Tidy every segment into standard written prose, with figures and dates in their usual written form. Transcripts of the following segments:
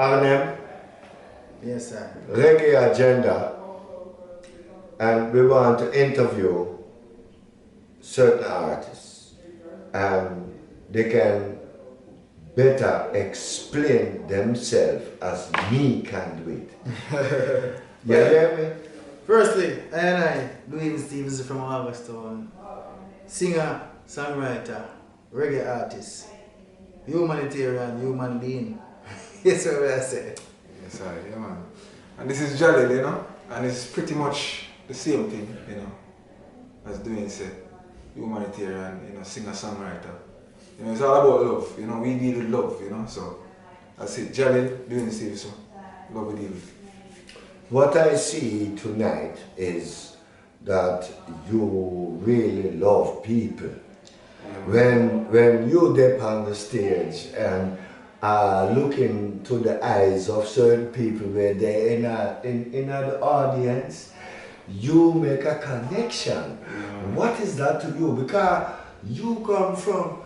our name, Yes, sir. Reggae Agenda, and we want to interview certain artists, and they can better explain themselves as me can do it. You hear me? Firstly, Duane Stephenson from Augustown, singer, songwriter, reggae artist, humanitarian, human being. That's what I say. Yes, sir, yeah, man. And this is Jah Lil, you know, and it's pretty much the same thing, you know, as Duane said, humanitarian, you know, singer, songwriter. You know, it's all about love, you know, we deal with love, you know, so that's it. Jah Lil, Duane Stephenson, love we deal with. What I see tonight is that you really love people. When you dip on the stage and look into the eyes of certain people where they're in the audience, you make a connection. What is that to you? Because you come from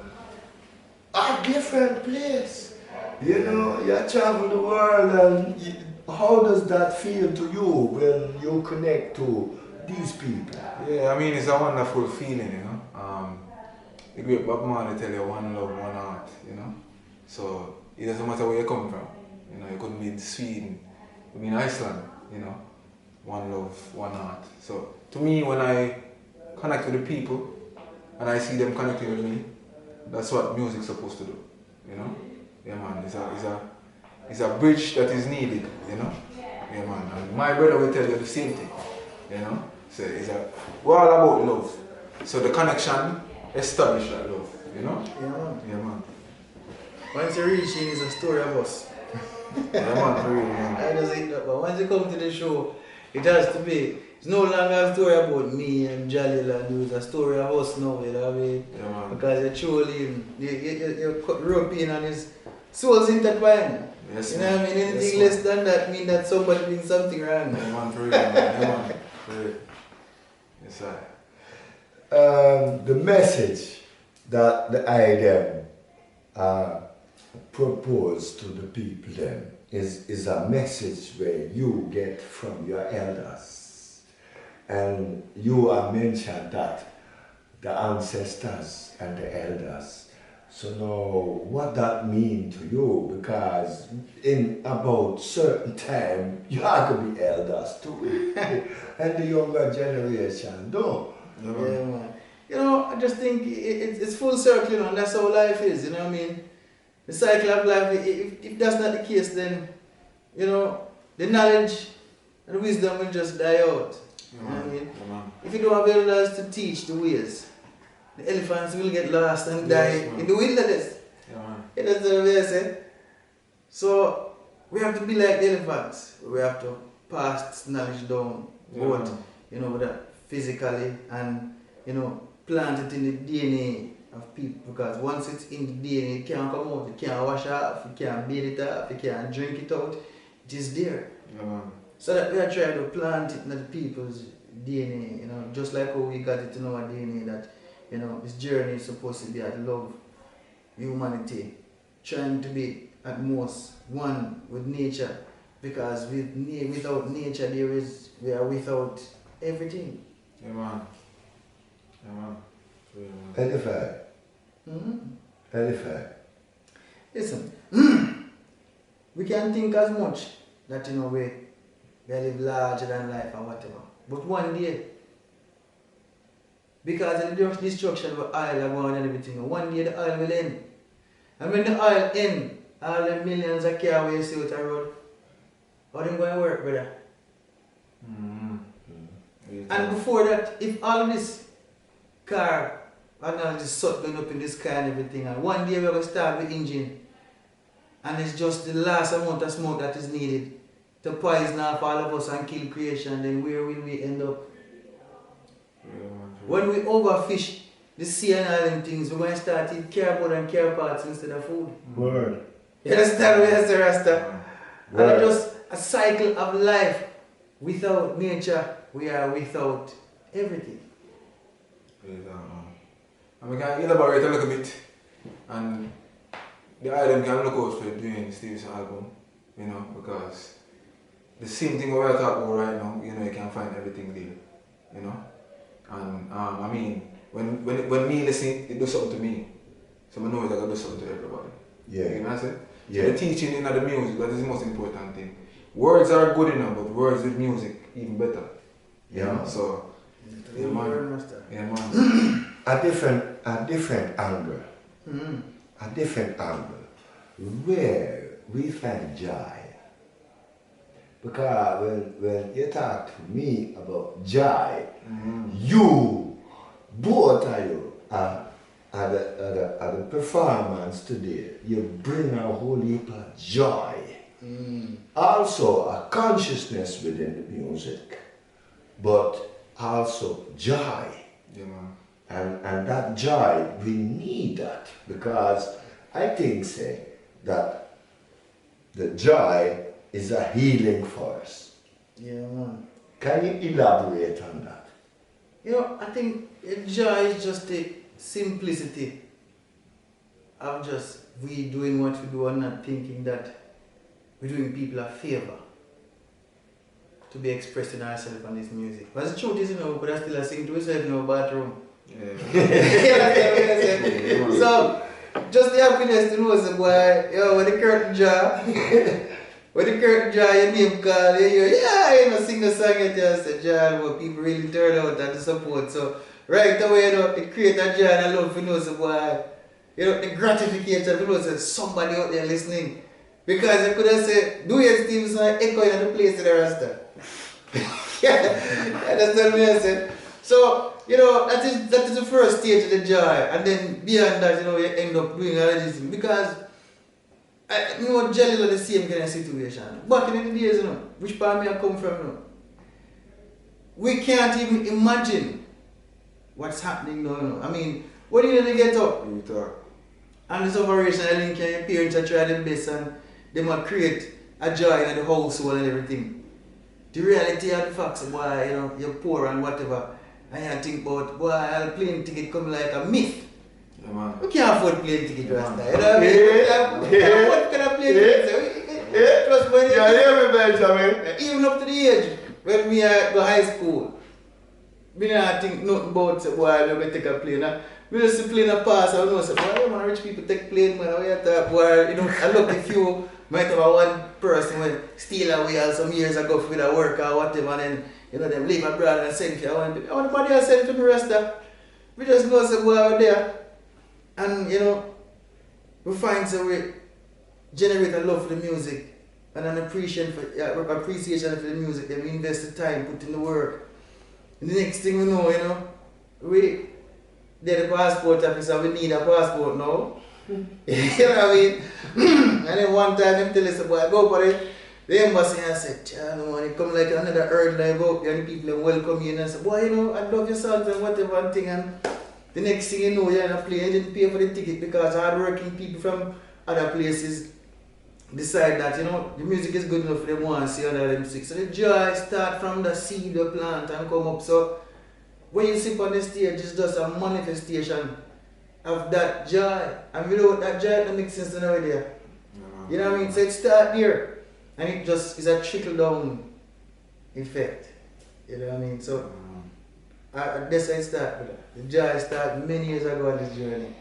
a different place. You know, you travel the world, and how does that feel to you when you connect to these people? Yeah, I mean, it's a wonderful feeling, you know. The great Bob Marley tell you one love, one heart, you know. So it doesn't matter where you come from. You know, you could be in Sweden, you could be in Iceland, you know. One love, one heart. So to me, when I connect with the people and I see them connecting with me, that's what music's supposed to do, you know. Yeah, man, it's a bridge that is needed, you know. Yeah, man. And my brother will tell you the same thing, you know. So we're all about love. So the connection establish that love, you know. Yeah, man. Yeah, man. Once you reach in, it's a story of us. Yeah, man, for real, man. I just think that, but once you come to the show, it has to be. It's no longer a story about me and Jah Lil and you. It's a story of us now, you know what I mean? Yeah, man. Because you're truly, you cut rope in and his soul's intertwined. Yes, you know what I mean? Anything less than that means that somebody doing something wrong. Yeah, man, for real, man. Yeah, man, for real. Yes, sir. The message that the IDM propose to the people then is a message where you get from your elders. And you are mentioned that the ancestors and the elders. So now what that mean to you? Because in about certain time you are going to be elders too. And the younger generation don't. Yeah, man. You know, I just think it's full circle, you know, and that's how life is, you know what I mean? The cycle of life, if that's not the case, then, you know, the knowledge and wisdom will just die out. You know what I mean? If you don't have elders to teach the ways, the elephants will get lost and die in the wilderness. Yeah, that's the way I say. So, we have to be like the elephants. We have to pass this knowledge down, both, you know, that physically and, you know, plant it in the DNA of people, because once it's in the DNA, it can't come out, you can't wash it off, you can't bathe it off, you can't drink it out, it is there. So that we are trying to plant it in the people's DNA, you know, just like how we got it in our DNA that, you know, this journey is supposed to be at love, humanity, trying to be at most one with nature, because without nature we are without everything. Yeah, man. Yeah, man. Edify. Mm-hmm. Edify. Listen, we can think as much that, you know, we live larger than life or whatever. But one day, because of the destruction of the oil and going and everything, one day the oil will end. And when the oil ends, all the millions of cars you see out the road, how them going to work, brother? And before that, if all of this car and all this soot going up in the sky and everything, and one day we're going to start the engine, and it's just the last amount of smoke that is needed to poison off all of us and kill creation, then where will we end up? When we overfish the sea and all them things, we're going to start eating cardboard and car parts instead of food. Word. You understand what I say, Rasta? And Word. it's just a cycle of life. Without nature, we are without everything. And we can elaborate a little bit, and the item can look out for Duane Stephenson album, you know, because the same thing we're talking about right now, you know, you can find everything there, you know. And I mean, when me listen, it does something to me. So I know it's gonna do something to everybody. Yeah. You know what I'm saying? Yeah. So the teaching in the music, that is the most important thing. Words are good enough, but words with music even better. Yeah. You know? So yeah, man. Yeah, man. a different angle. Mm-hmm. A different angle. Where we find joy. Because when you talk to me about joy, you, both of you, at the performance today, you bring a whole heap of joy. Also a consciousness within the music, but also joy. Yeah, man. And that joy, we need that, because I think, say, that the joy is a healing force. Yeah, man. Can you elaborate on that? You know, I think joy is just the simplicity of just we doing what we do and not thinking that we're doing people a favor to be expressing ourselves on this music. But the truth is, you know, we could still sing to ourselves in our bathroom. Yeah. So, just the happiness to know, say, boy, yo, when the curtain draw, when the curtain draw, your name call, you know, sing the song at you, say, Jah, but people really turn out and support. So, right away, you know, it create a joy and a love for you know, say, boy, you know, the gratification for you know, say, somebody out there listening. Because you could have said, Duane Stephenson echo in the place in the Rasta. Yeah, that's what I said. So, you know, that is the first stage of the joy. And then beyond that, you know, you end up doing all of this. Because, you know, Jah Lil is the same kind of situation. Back in the days, you know, which part me I come from, you know, we can't even imagine what's happening now, you know. I mean, when you get up, You talk. and this operation, I think your parents are trying their best and they might create a joy in the household and everything. The reality of the facts, boy, you know, you're poor and whatever, and you think about, boy, a plane ticket come like a myth. Yeah, man. We can't afford plane ticket, Rasta. You know what I mean? We can't afford kind of plane ticket. Trust me. Yeah, hear me, Benjamin. Even up to the age when we go high school, we don't think nothing about, say, boy, I'm going to take a plane. We just see plane a pass, I don't know, say, boy, man, rich people take plane, man, we have to, boy, you know, I look if you might have one person when steal away some years ago for a work or whatever, and then, you know, them leave abroad and send for everybody else send for the rest of. We just go, say, boy, out there, and, you know, we find some way, generate a love for the music, and an appreciation for the music, then we invest the time, put in the work. And the next thing we know, you know, they're the passport office and we need a passport now. You know what I mean? And then one time them tell us, boy, go for it. The embassy and said, Jah, no man, it come like another earth like up and people them welcome you and say, boy, you know, I love your songs and whatever and thing, and the next thing you know, you're in a plane, you didn't pay for the ticket because hard-working people from other places decide that, you know, the music is good enough for them want to see other them music. So the joy start from the seed you plant and come up. So when you sit on the stage, it's just a manifestation of that joy. And without that joy, it doesn't make sense to already. You know what I mean? So it starts there. And it just is a trickle down effect. You know what I mean? So that's how it started. The joy started many years ago on this journey.